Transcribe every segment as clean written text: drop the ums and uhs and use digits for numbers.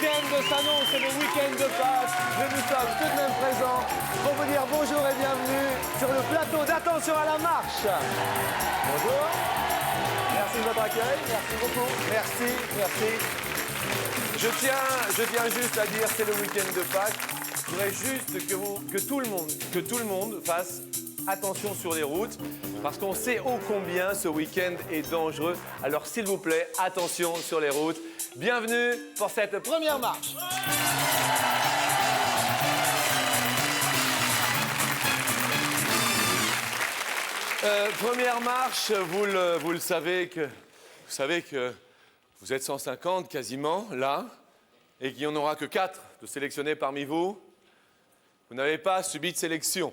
week-end s'annonce, c'est le week-end de Pâques, mais nous sommes tout de même présents pour vous dire bonjour et bienvenue sur le plateau d'Attention à la marche. Bonjour, merci de votre accueil, merci beaucoup, merci. Je tiens juste à dire, c'est le week-end de Pâques, je voudrais juste que tout le monde fasse attention sur les routes, parce qu'on sait ô combien ce week-end est dangereux. Alors s'il vous plaît, attention sur les routes. Bienvenue pour cette première marche. Première marche, vous le savez que vous êtes 150 quasiment là, et qu'il n'y en aura que 4 de sélectionnés parmi vous. Vous n'avez pas subi de sélection.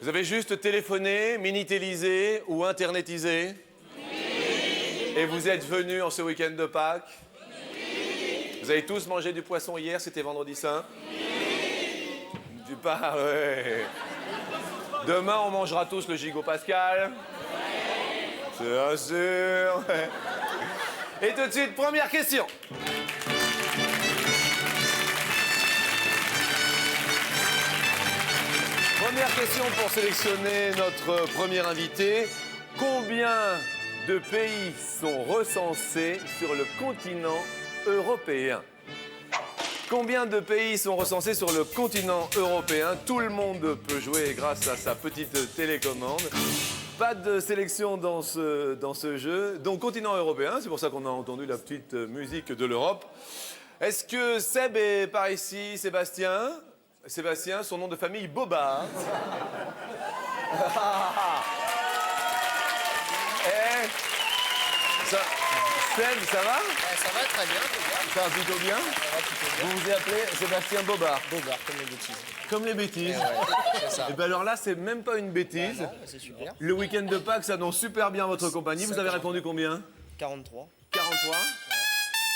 Vous avez juste téléphoné, minitélisé ou internetisé. Oui. Et vous êtes venus en ce week-end de Pâques. Oui. Vous avez tous mangé du poisson hier, c'était vendredi saint. Oui. Du pain, ouais. Demain, on mangera tous le gigot pascal. Oui. Bien sûr. Ouais. Et tout de suite, première question. Première question pour sélectionner notre premier invité. Combien de pays sont recensés sur le continent européen? Combien de pays sont recensés sur le continent européen? Tout le monde peut jouer grâce à sa petite télécommande. Pas de sélection dans ce jeu. Donc, continent européen, c'est pour ça qu'on a entendu la petite musique de l'Europe. Est-ce que Seb est par ici, Sébastien? Sébastien, son nom de famille, Bobard. Seb, ça va? Ça va très bien, Ça va plutôt bien? Ça va plutôt bien. Vous vous appelez Sébastien Bobard? Bobard, comme les bêtises. Comme les bêtises. Ouais, c'est ça. Et bien alors là, c'est même pas une bêtise. Non, c'est super. Le week-end de Pâques s'annonce super bien votre compagnie. Vous avez répondu combien? 43. 43.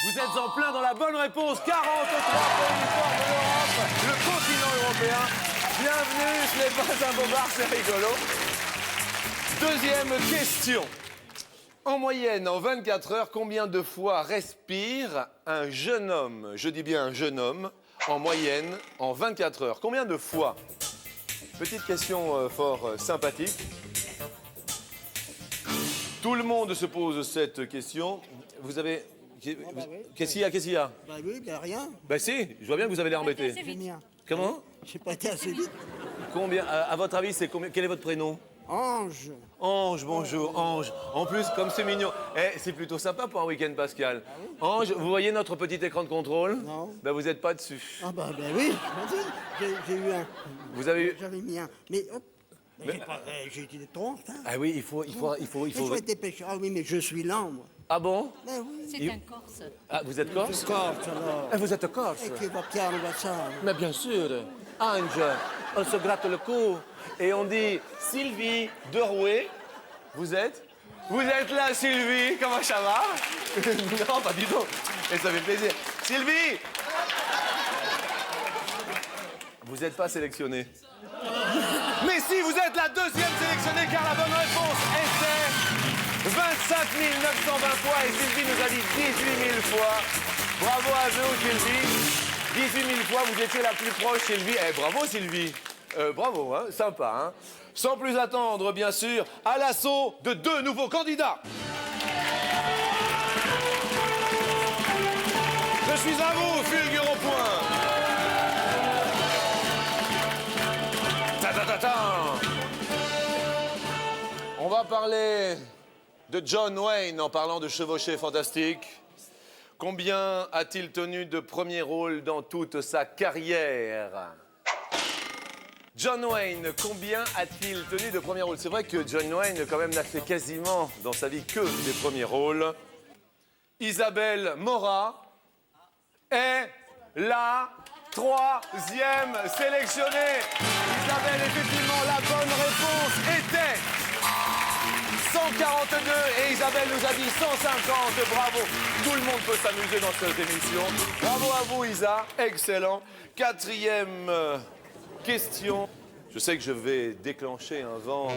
Vous êtes en plein dans la bonne réponse. 43 pays forts de l'Europe, le continent européen. Bienvenue, ce n'est pas un bobard, c'est rigolo. Deuxième question. En moyenne, en 24 heures, combien de fois respire un jeune homme? Je dis bien un jeune homme, en moyenne, en 24 heures. Combien de fois? Petite question fort sympathique. Tout le monde se pose cette question. Vous avez... Qu'est-ce qu'il y a? Bah oui, bah rien. Bah si, je vois bien que vous avez l'air embêté. Génial. Comment? J'ai pas été assez vite. Combien? À votre avis, c'est combien? Quel est votre prénom? Ange. Ange, bonjour, Ange. En plus, comme c'est mignon. C'est plutôt sympa pour un week-end pascal. Ange, vous voyez notre petit écran de contrôle? Non. Ben vous n'êtes pas dessus. Ah bah oui, j'ai eu un... Vous avez eu... J'avais mis un... Mais hop, j'ai été trop en retard. Ah oui, il faut... Il faut être dépêché. Ah oui, mais je suis lent, moi. Ah bon? Ben oui. C'est un Corse. Ah, vous êtes corse? Corse, alors. Ah, vous êtes corse? Et qui va piano da ça. Mais bien sûr. Ange, on se gratte le cou et on dit Sylvie Derouet. Vous êtes? Vous êtes là, Sylvie. Comment ça va? Non, pas du tout. Et ça fait plaisir. Sylvie! Vous n'êtes pas sélectionnée. Mais si, vous êtes la deuxième sélectionnée car la bonne réponse était 25 920 fois et Sylvie nous a dit 18 000 fois. Bravo à vous, Sylvie. 18 000 fois, vous étiez la plus proche, Sylvie. Bravo, Sylvie. Bravo, hein, sympa. Hein. Sans plus attendre, bien sûr, à l'assaut de 2 nouveaux candidats. Je suis à vous, Fulgur au point. Ta-ta-ta-ta. On va parler de John Wayne en parlant de chevauchée fantastique. Combien a-t-il tenu de premiers rôles dans toute sa carrière? John Wayne, combien a-t-il tenu de premiers rôles? C'est vrai que John Wayne, quand même, n'a fait quasiment dans sa vie que des premiers rôles. Isabelle Mora est la 3e sélectionnée. Isabelle, effectivement, la bonne réponse était 142 et Isabelle nous a dit 150. Bravo. Tout le monde peut s'amuser dans cette émission. Bravo à vous, Isa. Excellent. 4e question. Je sais que je vais déclencher un vent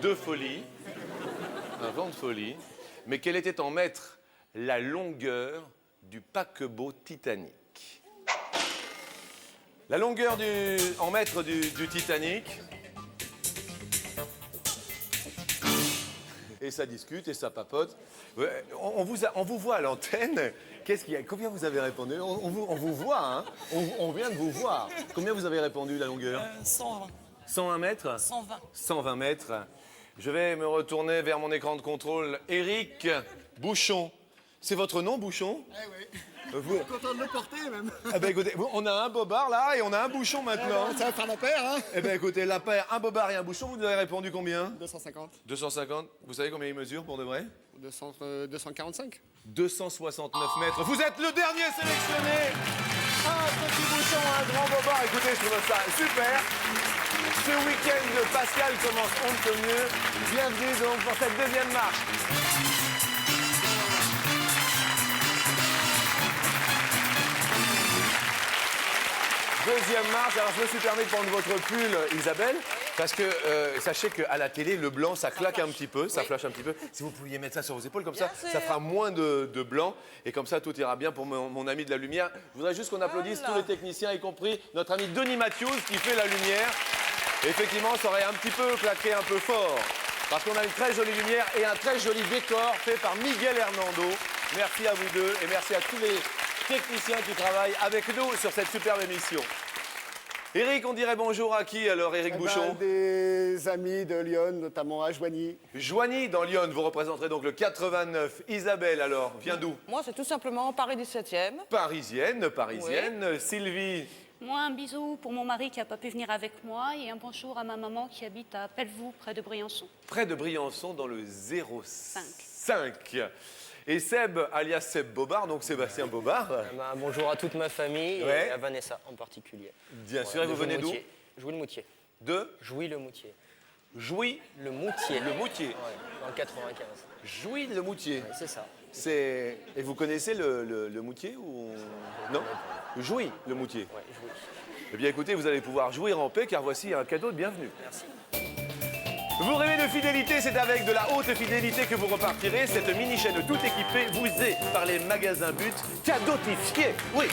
de folie. Un vent de folie. Mais quelle était en mètres la longueur du paquebot Titanic? La longueur en mètres du Titanic. Et ça discute et ça papote. Ouais, on vous voit à l'antenne. Qu'est-ce qu'il y a? Combien vous avez répondu? On vous voit, hein? On vient de vous voir. Combien vous avez répondu la longueur? 120. 101 mètres? 120. 120 mètres. Je vais me retourner vers mon écran de contrôle. Éric Bouchon. C'est votre nom, Bouchon? Eh oui. Vous... Content de le porter même. Ah ben écoutez, on a un bobard là et on a un bouchon maintenant. Ça va faire la paire, hein. Eh ben écoutez, la paire, un bobard et un bouchon, vous avez répondu combien? 250. 250. Vous savez combien il mesure pour de vrai? 245. 269 mètres. Vous êtes le dernier sélectionné. Un petit bouchon, un grand bobard. Écoutez, je trouve ça super. Ce week-end, le Pascal commence on ne peut mieux. Bienvenue donc pour cette deuxième marche. Deuxième marche. Alors, je me suis permis de prendre votre pull, Isabelle, parce que sachez qu'à la télé, le blanc, ça claque un petit peu, ça flash un petit peu. Si vous pouviez mettre ça sur vos épaules, comme ça, ça fera moins de blanc. Et comme ça, tout ira bien pour mon ami de la lumière. Je voudrais juste qu'on applaudisse tous les techniciens, y compris notre ami Denis Matthews, qui fait la lumière. Et effectivement, ça aurait un petit peu claqué un peu fort, parce qu'on a une très jolie lumière et un très joli décor fait par Miguel Hernando. Merci à vous deux et merci à tous les techniciens qui travaillent avec nous sur cette superbe émission. Éric, on dirait bonjour à qui alors, Éric Bouchon? Des amis de Lyon, notamment à Joigny. Joigny, dans Lyon, vous représenterez donc le 89. Isabelle, alors, vient d'où? Moi, c'est tout simplement Paris 17e. Parisienne. Sylvie? Moi, un bisou pour mon mari qui n'a pas pu venir avec moi et un bonjour à ma maman qui habite à Pelvoux, près de Briançon. Près de Briançon, dans le 05. Et Seb, alias Seb Bobard, donc Sébastien Bobard. Bonjour à toute ma famille Ouais. et à Vanessa en particulier. Bien sûr, et vous venez d'où? Jouy-le-Moutier. De Jouy-le-Moutier. Jouy-le-Moutier. Ouais, dans le 95. Jouy-le-Moutier. Ouais, c'est ça. Et vous connaissez le Moutier ou... Non? Jouy-le-Moutier. Ouais, Jouy. Eh bien écoutez, vous allez pouvoir jouir en paix car voici un cadeau de bienvenue. Merci. Vous rêvez de fidélité, c'est avec de la haute fidélité que vous repartirez. Cette mini-chaîne tout équipée vous est par les magasins But cadeautifié. Oui.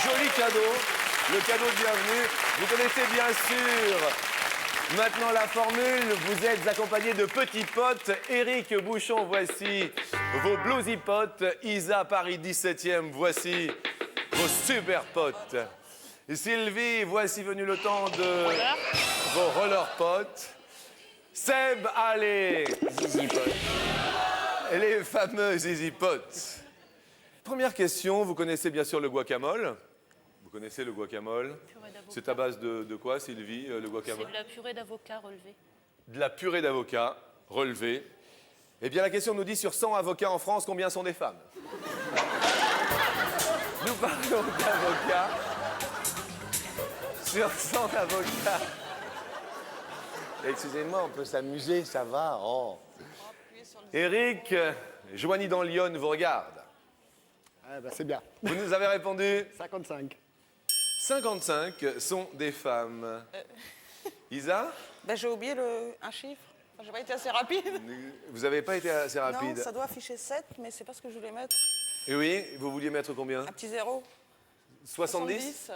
Joli cadeau, le cadeau de bienvenue. Vous connaissez bien sûr maintenant la formule. Vous êtes accompagné de petits potes. Éric Bouchon, voici vos bluesy potes. Isa, Paris 17e, voici vos super potes. Sylvie, voici venu le temps de vos roller potes. Seb, allez, Zizi Paul. les fameux Zizi potes. Première question, vous connaissez bien sûr le guacamole. Vous connaissez le guacamole? C'est à base de quoi, Sylvie, le C'est guacamole? de la purée d'avocat relevée. De la purée d'avocat relevée. Eh bien, la question nous dit sur 100 avocats en France, combien sont des femmes? Nous parlons d'avocats. Sur 100 avocats. Excusez-moi, on peut s'amuser, ça va. Oh. Éric, Joigny dans Lyon vous regarde. Ah bah c'est bien. Vous nous avez répondu 55. 55 sont des femmes. Isa, Ben, j'ai oublié un chiffre. Enfin, j'ai pas été assez rapide. vous n'avez pas été assez rapide. Non, ça doit afficher 7, mais c'est pas ce que je voulais mettre. Et oui, vous vouliez mettre combien? Un petit zéro. 70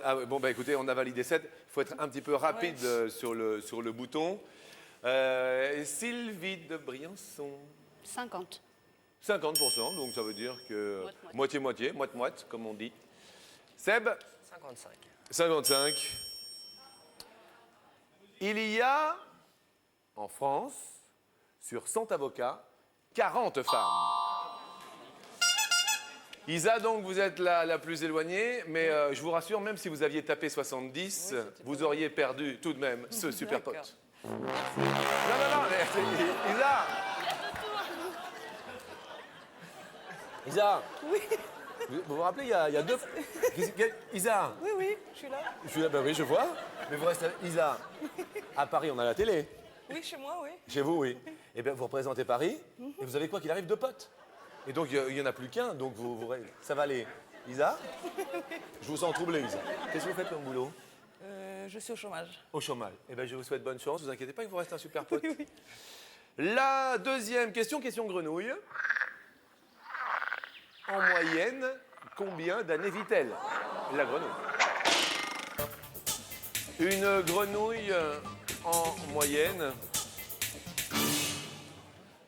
Ah, bon, bah écoutez, on a validé 7. Il faut être un petit peu rapide sur le bouton. Sylvie de Briançon. 50. 50%, donc ça veut dire que Moite-moite. moitié-moitié, moite-moite, comme on dit. Seb, 55. 55. Il y a, en France, sur 100 avocats, 40 femmes. Isa, donc, vous êtes la plus éloignée, mais je vous rassure, même si vous aviez tapé 70, vous auriez perdu tout de même ce super D'accord. pote. Non, mais Isa. Isa. Oui, Vous vous rappelez, il y a deux... Isa. oui, je suis là. Je suis là, bah oui, je vois. Mais vous restez... Isa, à Paris, on a la télé. Oui, chez moi, oui. Chez vous, oui. Eh bien, vous représentez Paris, et vous avez quoi qu'il arrive, deux potes. Et donc, il n'y en a plus qu'un, donc ça va aller. Isa? Je vous sens troublé, Isa. Qu'est-ce que vous faites comme boulot? Je suis au chômage. Au chômage. Eh bien, je vous souhaite bonne chance. Vous inquiétez pas, il vous reste un super pote. La deuxième question, question grenouille. En moyenne, combien d'années vit-elle, la grenouille? Une grenouille en moyenne.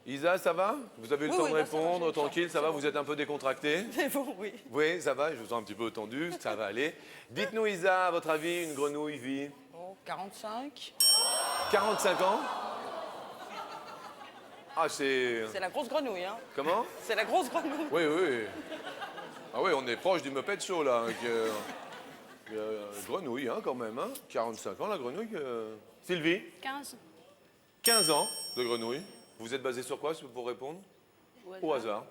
Isa, ça va? Vous avez eu le Oui, temps oui, de là, ça va, j'ai répondre, eu le temps, tranquille, ça c'est va? bon. Vous êtes un peu décontracté? C'est bon, oui. Oui, ça va, je vous sens un petit peu tendu, ça va aller. Dites-nous, Isa, à votre avis, une grenouille vit Bon, 45. 45 ans? Ah, c'est... C'est la grosse grenouille, hein. Comment? C'est la grosse grenouille. Oui, oui. Ah oui, on est proche du Muppet Show, là. Avec, grenouille, hein, quand même. Hein. 45 ans, la grenouille. Sylvie? 15. 15 ans de grenouille. Vous êtes basé sur quoi pour répondre? Au hasard.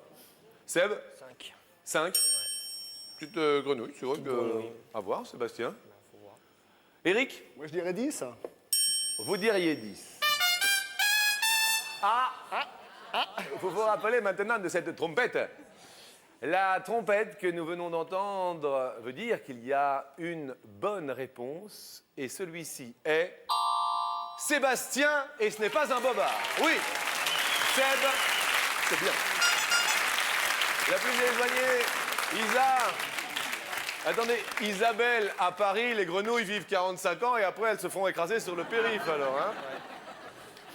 Seb? 5. 5? Petite grenouille, c'est vrai que... grenouille. À voir, Sébastien. Faut voir. Éric? Moi, je dirais 10. Vous diriez 10. Vous vous rappelez maintenant de cette trompette. La trompette que nous venons d'entendre veut dire qu'il y a une bonne réponse et celui-ci est Sébastien et ce n'est pas un bobard. Oui, Seb, c'est bien. La plus éloignée, Isa. Attendez, Isabelle, à Paris, les grenouilles vivent 45 ans et après elles se font écraser sur le périph' alors. Hein.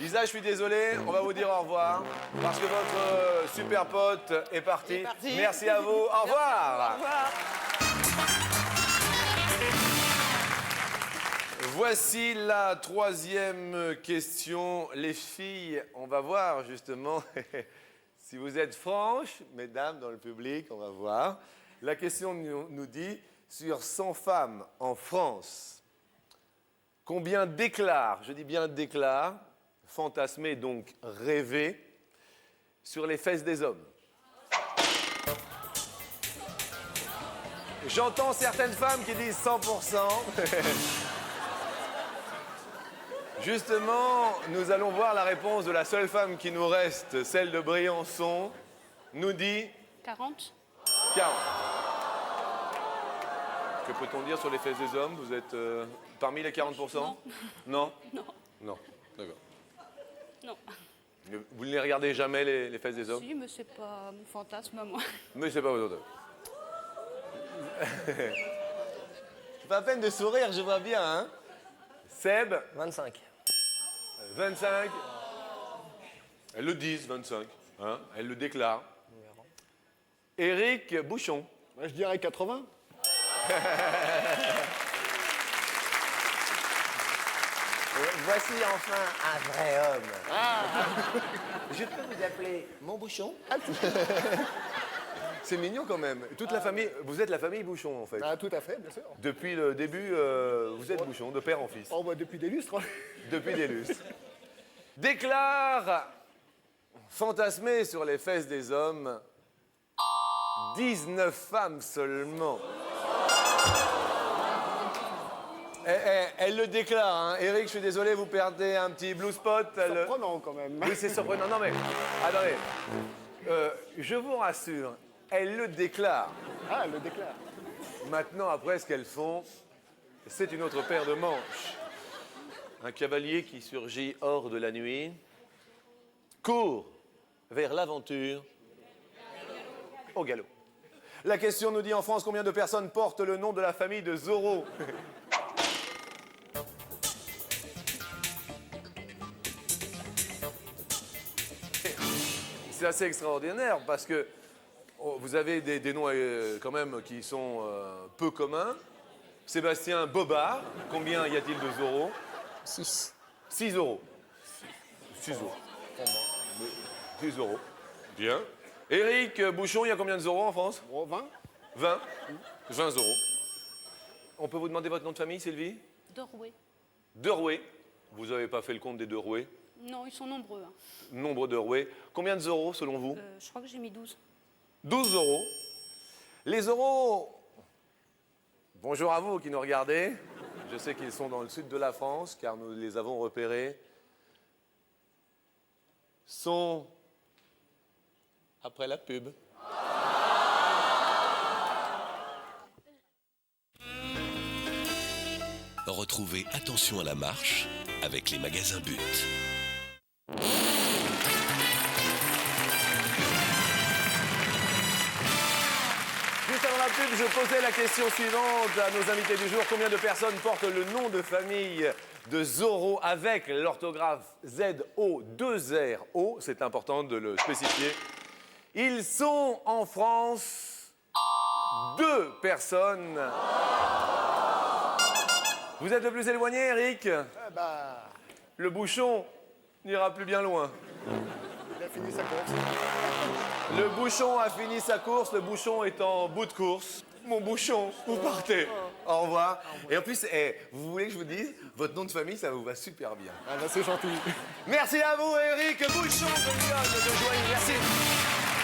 Isa, je suis désolé, on va vous dire au revoir parce que votre super pote est parti. Merci à vous, au revoir. Au revoir. Voici la troisième question. Les filles, on va voir justement si vous êtes franches, mesdames dans le public, on va voir. La question nous dit, sur 100 femmes en France, combien déclarent, je dis bien déclarent, fantasmer donc rêver, sur les fesses des hommes? J'entends certaines femmes qui disent 100%. Justement, nous allons voir la réponse de la seule femme qui nous reste, celle de Briançon, nous dit 40. 40. Que peut-on dire sur les fesses des hommes? Vous êtes parmi les 40%? Non. Non? Non. Non, d'accord. Non. Vous ne les regardez jamais, les fesses des hommes? Si, mais c'est pas mon fantasme à moi. Mais c'est pas votre homme. Pas à peine de sourire, je vois bien, hein? Seb, 25. 25. Elles le disent, 25. Hein? Elles le déclarent. Éric Bouchon. Moi, je dirais 80. Voici enfin un vrai homme. Je peux vous appeler mon bouchon? C'est mignon quand même. Toute la famille, vous êtes la famille Bouchon en fait. Ah, tout à fait, bien sûr. Depuis le début, vous êtes Bouchon, de père en fils. Oh, bah, depuis des lustres. Depuis des lustres. Déclare fantasmer sur les fesses des hommes 19 femmes seulement. Elle le déclare, hein. Eric, je suis désolé, vous perdez un petit blue spot. Surprenant, quand même. Oui, c'est surprenant. Non, mais attendez. Je vous rassure, elle le déclare. Ah, elle le déclare. Maintenant, après, ce qu'elles font, c'est une autre paire de manches. Un cavalier qui surgit hors de la nuit court vers l'aventure au galop. La question nous dit en France combien de personnes portent le nom de la famille de Zorro. C'est assez extraordinaire parce que vous avez des noms quand même qui sont peu communs. Sébastien Bobard, combien y a-t-il de Zorro? 6. 6 euros. 6 euros. Pour moi. 6 euros. Bien. Éric Bouchon, il y a combien de Zorro en France? Bon, 20. 20. 20 euros. On peut vous demander votre nom de famille, Sylvie? Dorway. Derouet. Vous n'avez pas fait le compte des Derouet? Non, ils sont nombreux. Hein. Nombre de Derouet. Combien de euros selon vous? Je crois que j'ai mis 12. 12 euros. Les euros, bonjour à vous qui nous regardez. Je sais qu'ils sont dans le sud de la France, car nous les avons repérés. Sont après la pub. Retrouvez Attention à la marche avec les magasins But. je posais la question suivante à nos invités du jour. Combien de personnes portent le nom de famille de Zorro avec l'orthographe Z-O-2-R-O? C'est important de le spécifier. Ils sont en France 2 personnes. Vous êtes le plus éloigné, Eric? Le bouchon n'ira plus bien loin. Il a fini sa course. Le bouchon a fini sa course, le bouchon est en bout de course. Mon bouchon, vous partez. Au revoir. Et en plus, vous voulez que je vous dise, votre nom de famille, ça vous va super bien. Ah bah c'est gentil. Merci à vous, Eric Bouchon de Lyon, de Joigny. Merci.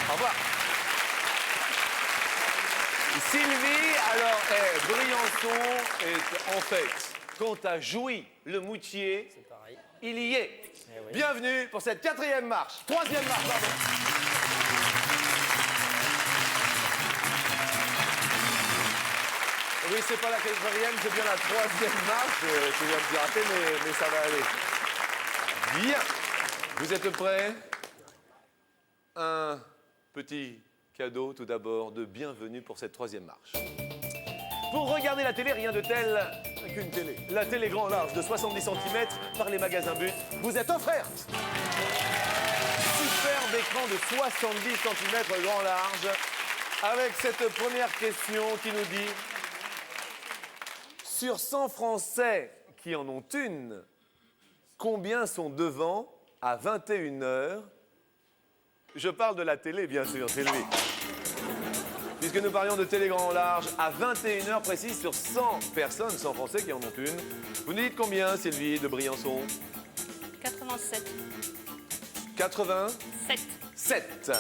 Au revoir. Sylvie, alors, Briançon est en fait, quand à Jouy, le Moutier, C'est pareil. il y est. Eh oui. Bienvenue pour cette 4e marche. 3e marche, pardon. Oui, c'est pas la 4e, c'est bien la 3e marche. Je viens de me rater, mais ça va aller. Bien. Vous êtes prêts? Un petit cadeau tout d'abord de bienvenue pour cette 3e marche. Pour regarder la télé, rien de tel qu'une télé. La télé grand large de 70 cm par les magasins But vous est offerte. Superbe écran de 70 cm grand large avec cette première question qui nous dit: sur 100 Français qui en ont une, combien sont devant à 21h? Je parle de la télé, bien sûr, Sylvie. Puisque nous parlions de télé grand large, à 21h précise, sur 100 personnes, 100 Français qui en ont une. Vous nous dites combien, Sylvie, de Briançon? 87. 87. 7.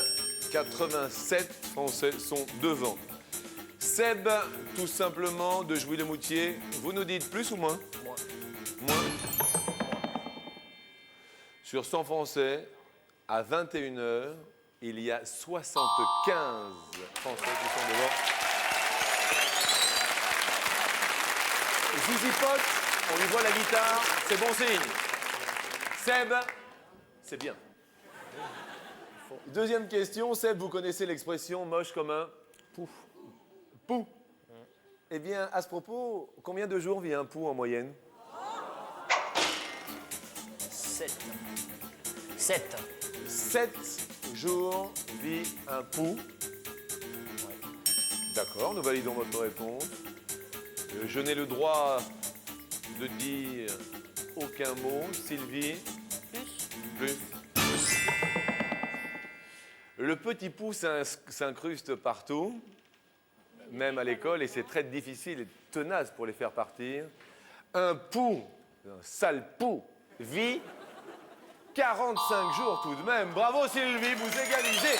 87 Français sont devant. Seb, tout simplement, de Jouy-le-Moutier, vous nous dites plus ou moins? Moins. Moins. Sur 100 Français, à 21h, il y a 75 Français qui sont devant. Zizi Pot, on lui voit la guitare, c'est bon signe. Seb, c'est bien. Deuxième question, Seb, vous connaissez l'expression moche comme un pou. Pou. Eh bien, à ce propos, combien de jours vit un pou en moyenne? 7. 7. 7 jours vit un pou. D'accord, nous validons votre réponse. Je n'ai le droit de dire aucun mot. Sylvie? Plus. Le petit pou s'incruste partout, même à l'école, et c'est très difficile et tenace pour les faire partir. Un pou, un sale pou, vit 45 jours tout de même. Bravo Sylvie, vous égalisez.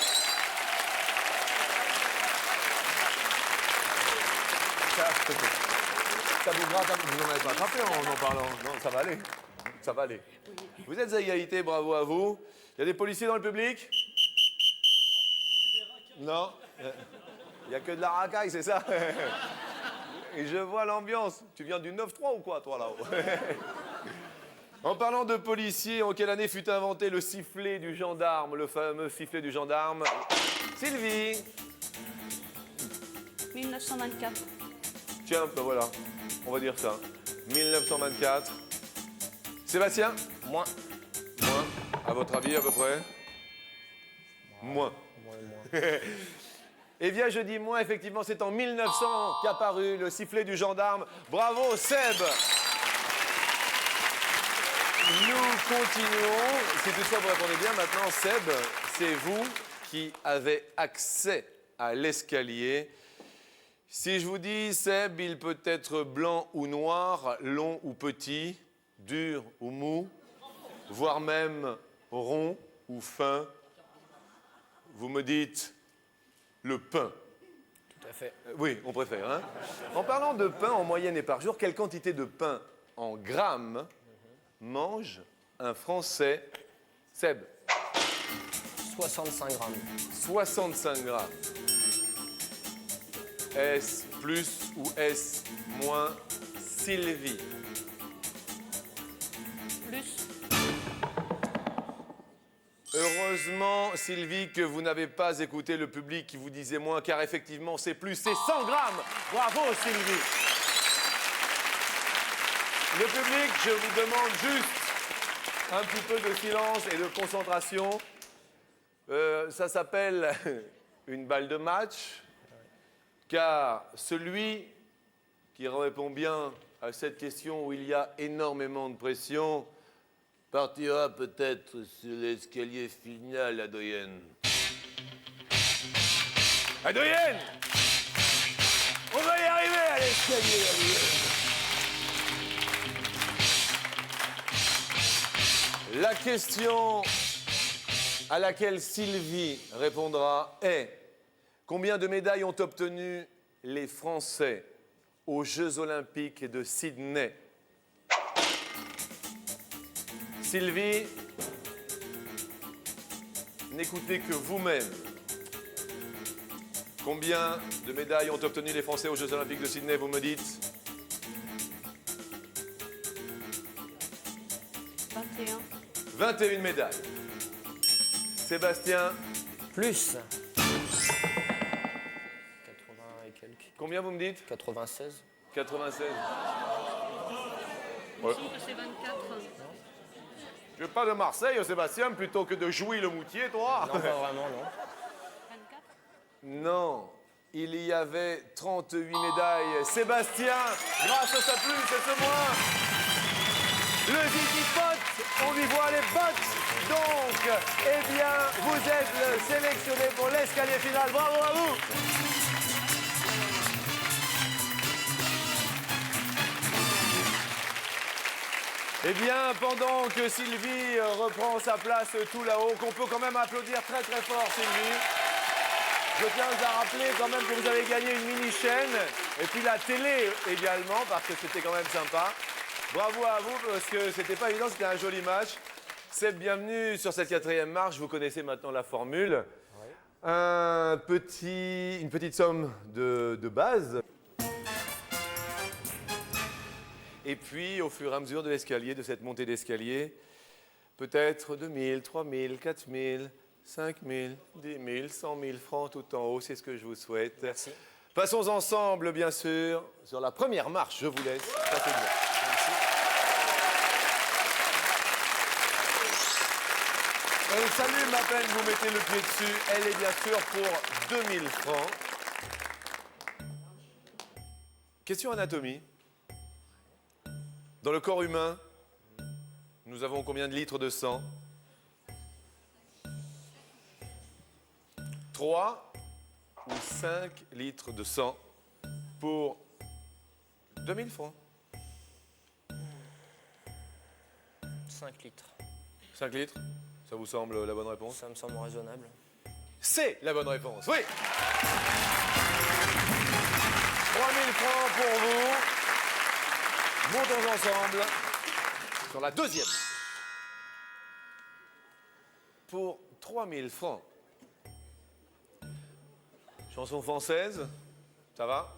Ça vous gratte, vous n'en avez pas attrapé en parlant. Non, ça va aller. Ça va aller. Vous êtes à égalité, bravo à vous. Il y a des policiers dans le public? Non? Il n'y a que de la racaille, c'est ça? Et je vois l'ambiance. Tu viens du 9-3 ou quoi, toi, là-haut? En parlant de policiers, en quelle année fut inventé le sifflet du gendarme, le fameux sifflet du gendarme? Sylvie? 1924. Tiens, ben voilà, on va dire ça. 1924. Sébastien? Moins. Moins. À votre avis, à peu près? Moins. Eh bien, je dis moins, effectivement, c'est en 1900 qu'apparut le sifflet du gendarme. Bravo, Seb! Nous continuons. Si toutefois vous répondez bien, maintenant, Seb, c'est vous qui avez accès à l'escalier. Si je vous dis, Seb, il peut être blanc ou noir, long ou petit, dur ou mou, voire même rond ou fin, vous me dites le pain. Tout à fait. Oui, on préfère. Hein? En parlant de pain en moyenne et par jour, quelle quantité de pain en grammes mange un Français? Seb? 65 grammes. 65 grammes. Est-ce plus ou est-ce moins? Sylvie? Plus. Heureusement, Sylvie, que vous n'avez pas écouté le public qui vous disait moins, car effectivement, c'est plus, c'est 100 grammes. Bravo, Sylvie. Le public, je vous demande juste un petit peu de silence et de concentration. Ça s'appelle une balle de match, car celui qui répond bien à cette question où il y a énormément de pression partira peut-être sur l'escalier final, la doyenne. La doyenne! On va y arriver à l'escalier, la doyenne. La question à laquelle Sylvie répondra est: combien de médailles ont obtenu les Français aux Jeux Olympiques de Sydney? Sylvie, n'écoutez que vous-même. Combien de médailles ont obtenu les Français aux Jeux Olympiques de Sydney, vous me dites? 21. 21 médailles. Sébastien, Plus. 80 et quelques. combien vous me dites? 96. 96. Il me semble que c'est 24. Tu veux pas de Marseille, Sébastien, plutôt que de jouer le Moutier, toi? Non, pas vraiment, non. 24. Non, il y avait 38 médailles. Sébastien, grâce à sa plume, c'est ce mois. Le Zizi Pote, on lui voit les bottes. Donc, eh bien, vous êtes sélectionné pour l'escalier final. Bravo à vous. Eh bien, pendant que Sylvie reprend sa place tout là-haut, qu'on peut quand même applaudir très très fort, Sylvie. Je tiens à rappeler quand même que vous avez gagné une mini-chaîne et puis la télé également, parce que c'était quand même sympa. Bravo à vous, parce que c'était pas évident, c'était un joli match. Seb, bienvenue sur cette 4e marche. Vous connaissez maintenant la formule. Oui. Une petite somme de base. Et puis, au fur et à mesure de l'escalier, de cette montée d'escalier, peut-être 2000, 3000, 4000, 5000, 10 000, 100 000 francs tout en haut, c'est ce que je vous souhaite. Merci. Passons ensemble, bien sûr, sur la première marche. Je vous laisse. Passez bien. Merci. Elle s'allume à peine, vous mettez le pied dessus. Elle est bien sûr pour 2000 francs. Question anatomie. Dans le corps humain, nous avons combien de litres de sang? 3 ou 5 litres de sang pour 2000 francs. 5 litres. 5 litres, ça vous semble la bonne réponse? Ça me semble raisonnable. C'est la bonne réponse, oui. 3000 francs pour vous. Montons ensemble sur la deuxième. Pour 3000 francs. Chanson française, ça va?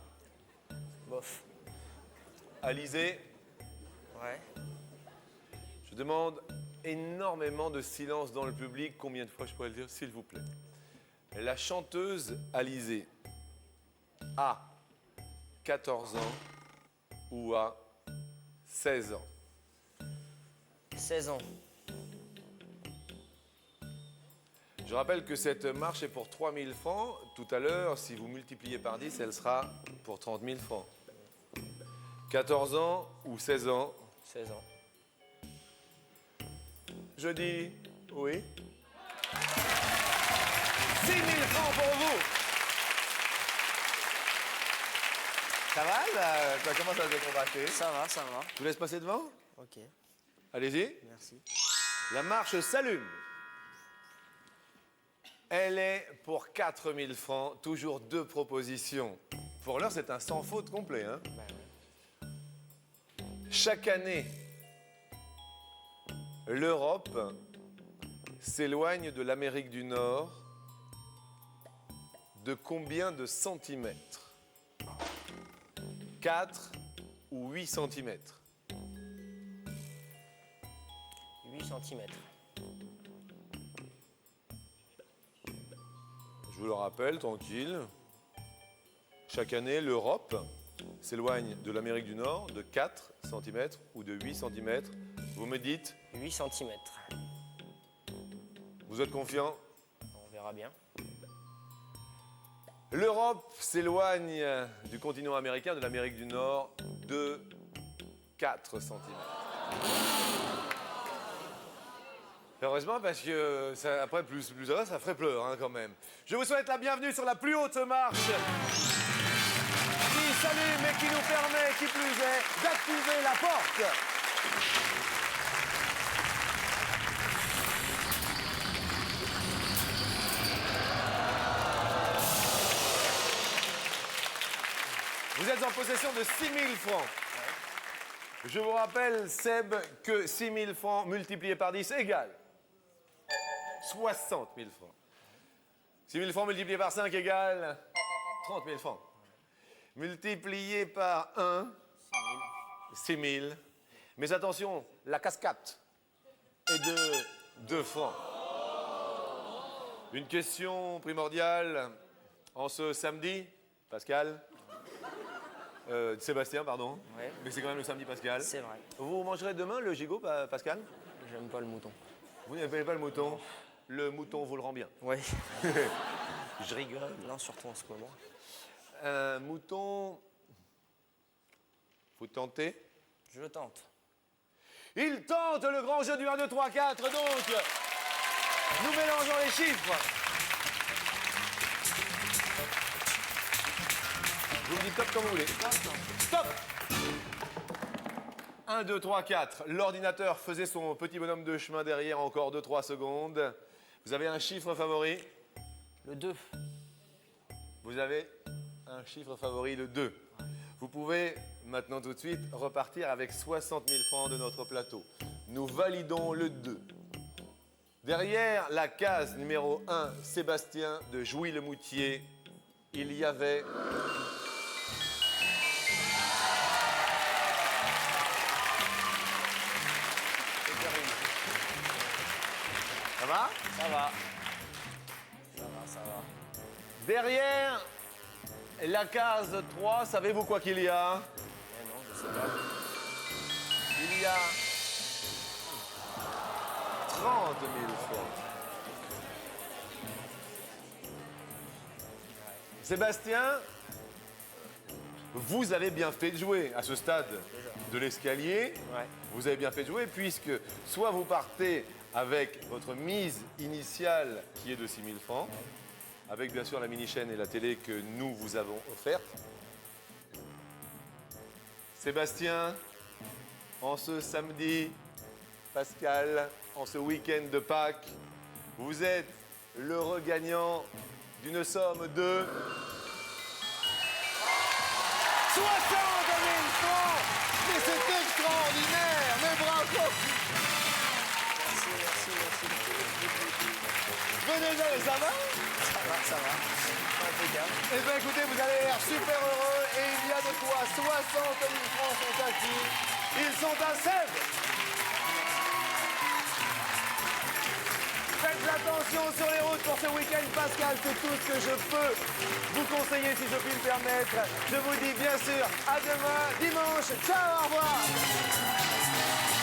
Bof. Alizé, Ouais. je demande énormément de silence dans le public. Combien de fois je pourrais le dire, s'il vous plaît? La chanteuse Alizé a 14 ans ou a 16 ans? 16 ans. Je rappelle que cette marche est pour 3000 francs. Tout à l'heure, si vous multipliez par 10, elle sera pour 30 000 francs. 14 ans ou 16 ans? 16 ans. Je dis oui. 6 000 francs pour vous. Ça va là? Comment ça se décombattre? Ça va, ça va. Je vous laisse passer devant? Ok, Allez-y. merci. La marche s'allume. Elle est pour 4 000 francs. Toujours 2 propositions. Pour l'heure, c'est un sans faute complet, hein? Bah ouais. Chaque année, l'Europe s'éloigne de l'Amérique du Nord de combien de centimètres? 4 ou 8 centimètres? 8 cm. vous le rappelle, tranquille. Chaque année, l'Europe s'éloigne de l'Amérique du Nord de 4 cm ou de 8 cm. Vous me dites, 8 cm. vous êtes confiant? On verra bien. L'Europe s'éloigne du continent américain, de l'Amérique du Nord, de 4 cm. Heureusement, parce que ça, après, plus ça va, ça ferait pleurer hein, quand même. Je vous souhaite la bienvenue sur la plus haute marche qui s'allume et qui nous permet, qui plus est, d'activer la porte. Vous êtes en possession de 6 000 francs. Je vous rappelle, Seb, que 6 000 francs multipliés par 10 égale 60 000 francs. 6 000 francs multipliés par 5 égale 30 000 francs. Multiplié par 1, 6 000. Mais attention, la cascade est de 2 francs. Une question primordiale en ce samedi, Pascal. Sébastien, pardon. Ouais. Mais c'est quand même le samedi, Pascal. C'est vrai. Vous mangerez demain le gigot, Pascal? J'aime pas le mouton. Vous n'aimez pas le mouton? Le mouton vous le rend bien. Oui. Je rigole. Non, surtout en ce moment. Un mouton... Vous tentez? Je le tente. Il tente le grand jeu du 1, 2, 3, 4, donc nous mélangeons les chiffres. Vous me dites top comme vous voulez. Stop. 1, 2, 3, 4. L'ordinateur faisait son petit bonhomme de chemin derrière encore 2-3 secondes. Vous avez un chiffre favori? Le 2. Vous avez un chiffre favori, le 2. Vous pouvez maintenant tout de suite repartir avec 60 000 francs de notre plateau. Nous validons le 2. Derrière la case numéro 1, Sébastien de Jouy-le-Moutier, il y avait... Ça va? Ça va. Ça va, ça va. Derrière la case 3, savez-vous quoi qu'il y a? Eh non, je sais pas. Il y a 30 000 francs. Sébastien, vous avez bien fait de jouer à ce stade de l'escalier. Ouais. Vous avez bien fait de jouer puisque soit vous partez avec votre mise initiale qui est de 6 000 francs, avec bien sûr la mini-chaîne et la télé que nous vous avons offerte. Sébastien, en ce samedi, Pascal, en ce week-end de Pâques, vous êtes l'heureux gagnant d'une somme de 60 000 francs. Mais c'est extraordinaire, mais bravo. Merci, merci, merci. Venez, ça va? Ça va. Impeccable. Eh bien écoutez, vous avez l'air super heureux et il y a de quoi. 60 000 francs sont acquis. Ils sont à Seb. Faites attention sur les routes pour ce week-end, Pascal. C'est tout ce que je peux vous conseiller si je puis me permettre. Je vous dis bien sûr à demain, dimanche. Ciao, au revoir.